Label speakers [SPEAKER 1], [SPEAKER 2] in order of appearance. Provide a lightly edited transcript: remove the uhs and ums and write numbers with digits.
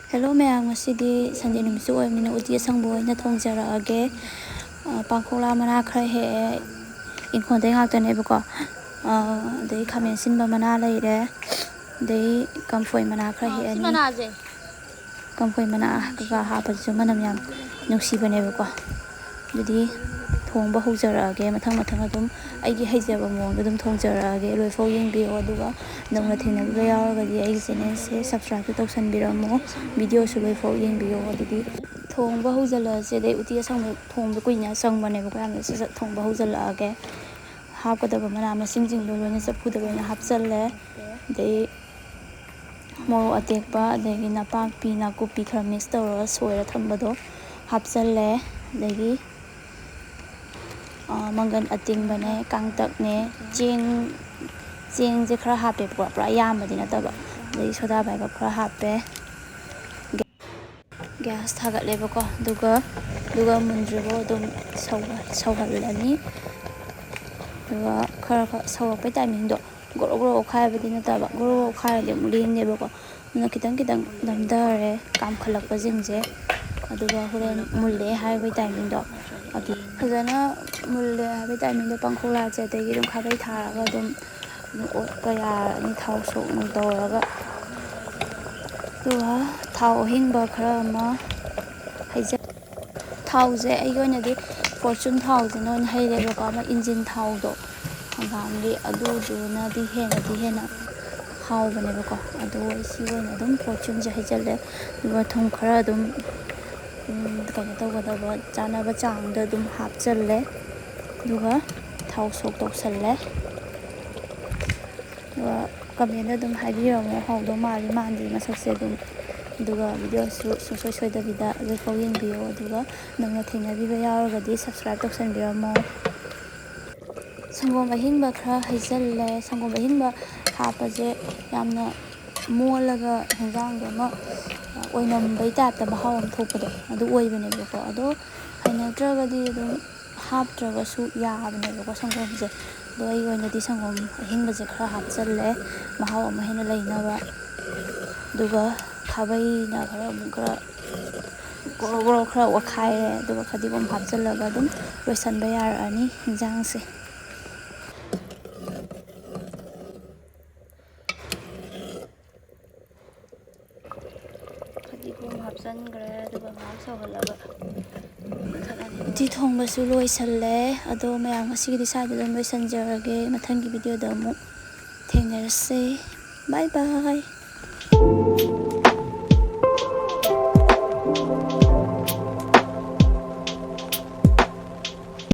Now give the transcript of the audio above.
[SPEAKER 1] Hello ma'am, ngasidi Sunday numitsu oimina uti asangba oina thongjarage. Pangkhokla mana khara he inkhondai ngaktanebako. Dei khamen sinba mana leire. Dei kamphoi mana khara he ani. Kamphoi mana kaga hapaju manam yam nungsibanebako. Dudi thongba hojjarage mathang adum aigi haijaba mawongda adum thongjarage loifau yengbiyo aduga nongna thengnabiba yauragadi aigi channel se subscribe tawsanbiramo video su loifau yengbiyo adudi thongba hojjalase dei uti asangba thongba kuina changbανebako yamna sasa thongba hojjalage hapkadaba mana masingjingdo loina chafuda loina hapchalle dei moro atekpa adegi napakpi nakupi khara mix tawra soira thambado hapchalle degi mangan atingbane kangtakne cheng je khara hape pura yambadi nataba dei soda baiba khara hape gas thagatlebako duga mundribo dum sawhallani duga khara sawakpai timing do goro khaibadi nataba goro khairadi lengnebako na kitang damdare kam khalakpa jingje aduga horen mulle haibai timing do adu fajana mulle haibai timing do pangkhokla je degi dum khabai tharaga dum otpa yarani thau sok nung tawraga duga thau hingba khara ma haija thau je aigi oinadi fortune thau je non haireba ko ma engine thau do hangamli aduduna di hena haubanebako adu isi oina dum fortune je haijalle duga thong khara dum kaya tawgadaba chanaba changda dum hapchalle duga thau sok tawsalle duga comment dum haibiramo haudo mali mandi masakse dum duga video su soidabida loifau yengbiyo duga nongna thengnabiba yauragadi subscribe tawsanbiramo sangom ahingba khara haijalle sangom ahingba hapaje yamna mollaga henjangdo ma oinambai type ta bahau am thokpado adu oibanebako ado hainatragadi dum haptragasu yabanebako sangomje do ai oinadi sangom ahingbaje khara hapchalle mahau ama hena leinaba duga khabai na khara goro khara wakhaire duga khadigom hapchallaga dum loisanba yarani hinjangse uti thongbasu loisalle ado mayam ngasigidi saida dum loisanjarage mathangi video da mu thengnarase bye bye